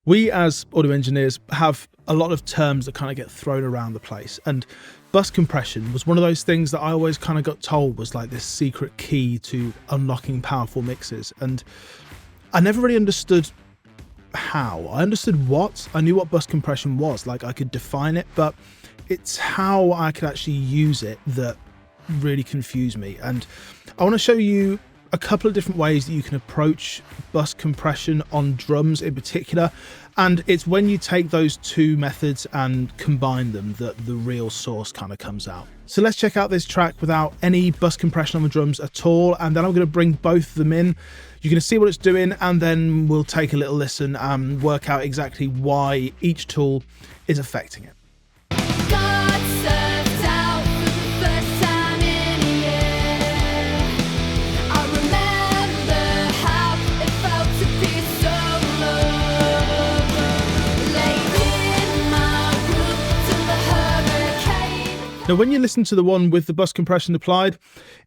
We as audio engineers have a lot of terms that kind of get thrown around the place, and bus compression was one of those things that I always kind of got told was like this secret key to unlocking powerful mixes, and I never really understood how. I understood what, I knew what bus compression was, like I could define it, but it's how I could actually use it that really confused me. And I want to show you a couple of different ways that you can approach bus compression on drums in particular, and it's when you take those two methods and combine them that the real source kind of comes out. So let's check out this track without any bus compression on the drums at all, and then I'm going to bring both of them in. You're going to see what it's doing, and then we'll take a little listen and work out exactly why each tool is affecting it. Now, when you listen to the one with the bus compression applied,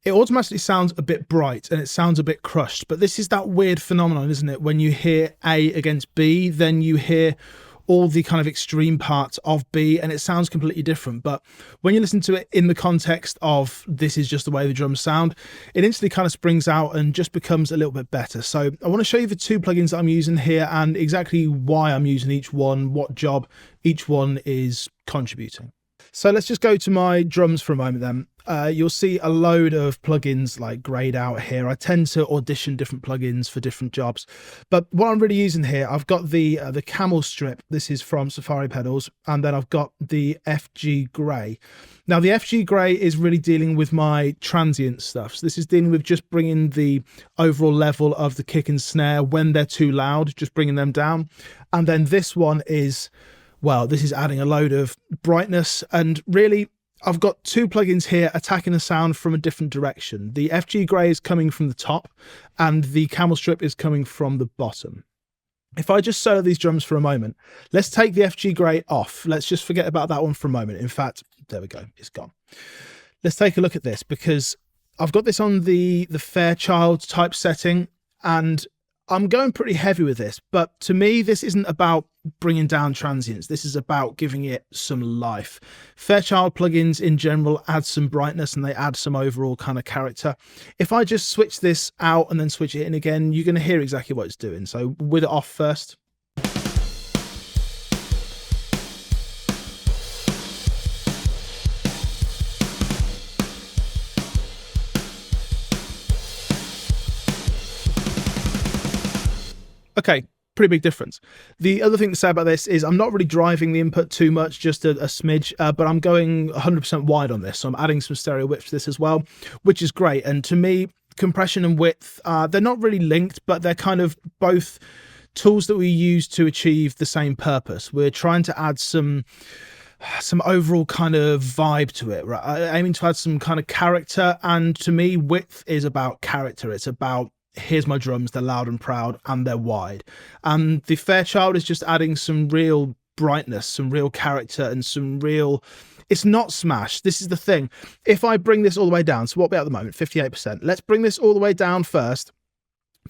it automatically sounds a bit bright and it sounds a bit crushed. But this is that weird phenomenon, isn't it? When you hear A against B, then you hear all the kind of extreme parts of B and it sounds completely different. But when you listen to it in the context of this is just the way the drums sound, it instantly kind of springs out and just becomes a little bit better. So I want to show you the two plugins that I'm using here and exactly why I'm using each one, what job each one is contributing. So let's just go to my drums for a moment then. You'll see a load of plugins like grayed out here. I tend to audition different plugins for different jobs, but what I'm really using here, I've got the Camel Strip. This is from Safari Pedals, and then I've got the FG Gray. Now the FG Gray is really dealing with my transient stuff. So this is dealing with just bringing the overall level of the kick and snare when they're too loud, just bringing them down. And then this one is, well, this is adding a load of brightness, and really I've got two plugins here attacking the sound from a different direction. The FG Gray is coming from the top and the Camel Strip is coming from the bottom. If I just solo these drums for a moment, let's take the FG Gray off. Let's just forget about that one for a moment. In fact, there we go, it's gone. Let's take a look at this, because I've got this on the Fairchild type setting and I'm going pretty heavy with this, but to me, this isn't about bringing down transients. This is about giving it some life. Fairchild plugins in general add some brightness and they add some overall kind of character. If I just switch this out and then switch it in again, you're going to hear exactly what it's doing. So with it off first. Okay, pretty big difference. The other thing to say about this is I'm not really driving the input too much, just a smidge, but I'm going 100% wide on this. So I'm adding some stereo width to this as well, which is great. And to me, compression and width, they're not really linked, but they're kind of both tools that we use to achieve the same purpose. We're trying to add some overall kind of vibe to it, right? Aiming to add some kind of character. And to me, width is about character. It's about, here's my drums, they're loud and proud and they're wide. And the Fairchild is just adding some real brightness, some real character and some real, it's not smash. This is the thing. If I bring this all the way down, so what we're at the moment, 58%, let's bring this all the way down first,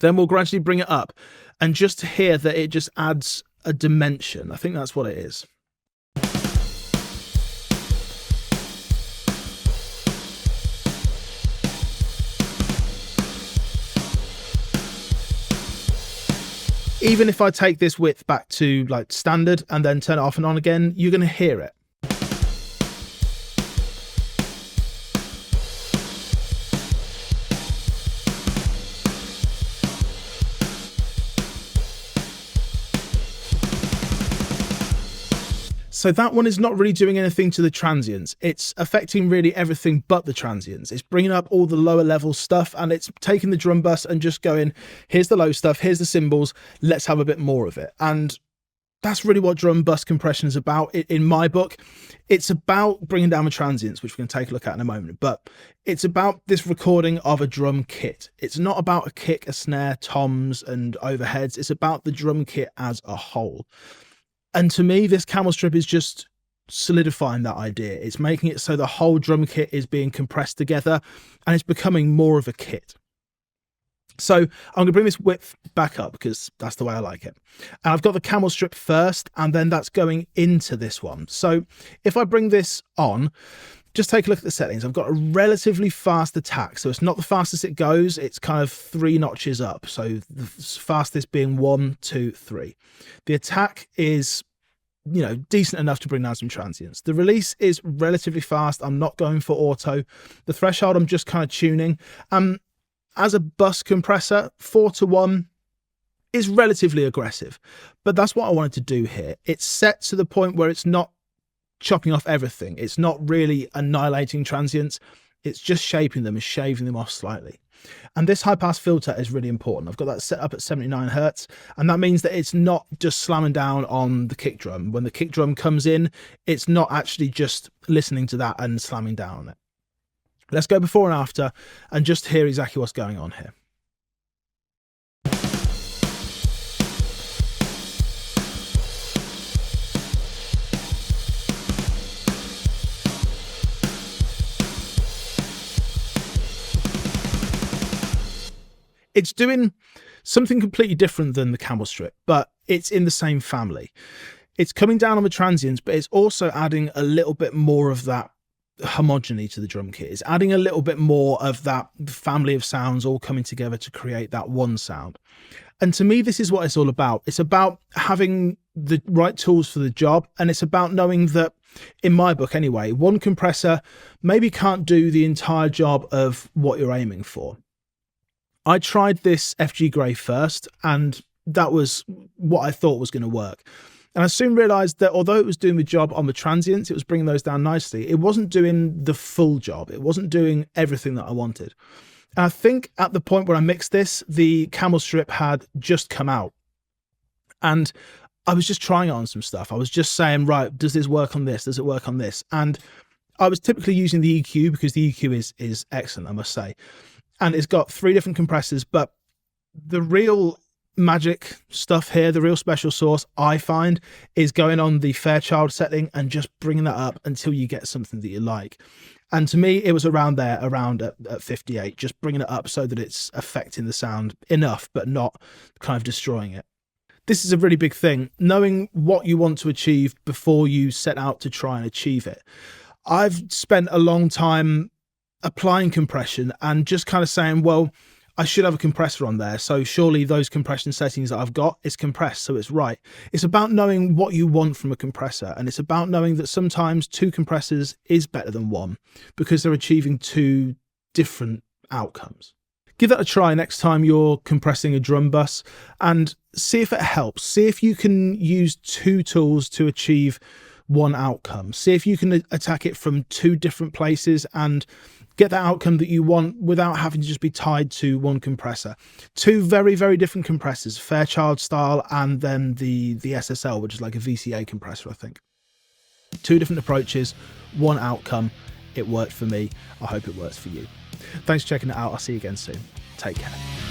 then we'll gradually bring it up. And just to hear that it just adds a dimension. I think that's what it is. Even if I take this width back to like standard and then turn it off and on again, you're going to hear it. So that one is not really doing anything to the transients. It's affecting really everything but the transients. It's bringing up all the lower level stuff and it's taking the drum bus and just going, here's the low stuff, here's the cymbals, let's have a bit more of it. And that's really what drum bus compression is about in my book. It's about bringing down the transients, which we're going to take a look at in a moment, but it's about this recording of a drum kit. It's not about a kick, a snare, toms and overheads. It's about the drum kit as a whole. And to me, this Camel Strip is just solidifying that idea. It's making it so the whole drum kit is being compressed together and it's becoming more of a kit. So I'm going to bring this width back up because that's the way I like it. And I've got the camel strip first, and then that's going into this one. So if I bring this on, just take a look at the settings. I've got a relatively fast attack. So it's not the fastest it goes. It's kind of 3 notches up. So the fastest being 1, 2, 3. The attack is, you know, decent enough to bring down some transients. The release is relatively fast. I'm not going for auto. The threshold, I'm just kind of tuning. As a bus compressor, 4-to-1 is relatively aggressive, but that's what I wanted to do here. It's set to the point where it's not chopping off everything. It's not really annihilating transients. It's just shaping them and shaving them off slightly. And this high pass filter is really important. I've got that set up at 79 Hertz, and that means that it's not just slamming down on the kick drum. When the kick drum comes in, it's not actually just listening to that and slamming down on it. Let's go before and after and just hear exactly what's going on here. It's doing something completely different than the camel strip, but it's in the same family. It's coming down on the transients, but it's also adding a little bit more of that homogeny to the drum kit. It's adding a little bit more of that family of sounds all coming together to create that one sound. And to me, this is what it's all about. It's about having the right tools for the job, and it's about knowing that, in my book anyway, one compressor maybe can't do the entire job of what you're aiming for. I tried this FG Grey first, and that was what I thought was going to work. And I soon realized that although it was doing the job on the transients, it was bringing those down nicely. It wasn't doing the full job. It wasn't doing everything that I wanted. And I think at the point where I mixed this, the camel strip had just come out. And I was just trying it on some stuff. I was just saying, right, does this work on this? Does it work on this? And I was typically using the EQ because the EQ is excellent, I must say. And it's got 3 different compressors, but the real magic stuff here, the real special sauce I find, is going on the Fairchild setting and just bringing that up until you get something that you like. And to me, it was around there, around at 58, just bringing it up so that it's affecting the sound enough, but not kind of destroying it. This is a really big thing, knowing what you want to achieve before you set out to try and achieve it. I've spent a long time applying compression and just kind of saying, well, I should have a compressor on there, so surely those compression settings that I've got is compressed, so it's right. It's about knowing what you want from a compressor, and it's about knowing that sometimes 2 compressors is better than 1 because they're achieving 2 different outcomes. Give that a try next time you're compressing a drum bus and see if it helps. See if you can use 2 tools to achieve 1 outcome. See if you can attack it from 2 different places and get that outcome that you want without having to just be tied to 1 compressor. 2 very, very different compressors, Fairchild style, and then the SSL, which is like a VCA compressor, I think. 2 different approaches, 1 outcome. It worked for me. I hope it works for you. Thanks for checking it out. I'll see you again soon. Take care.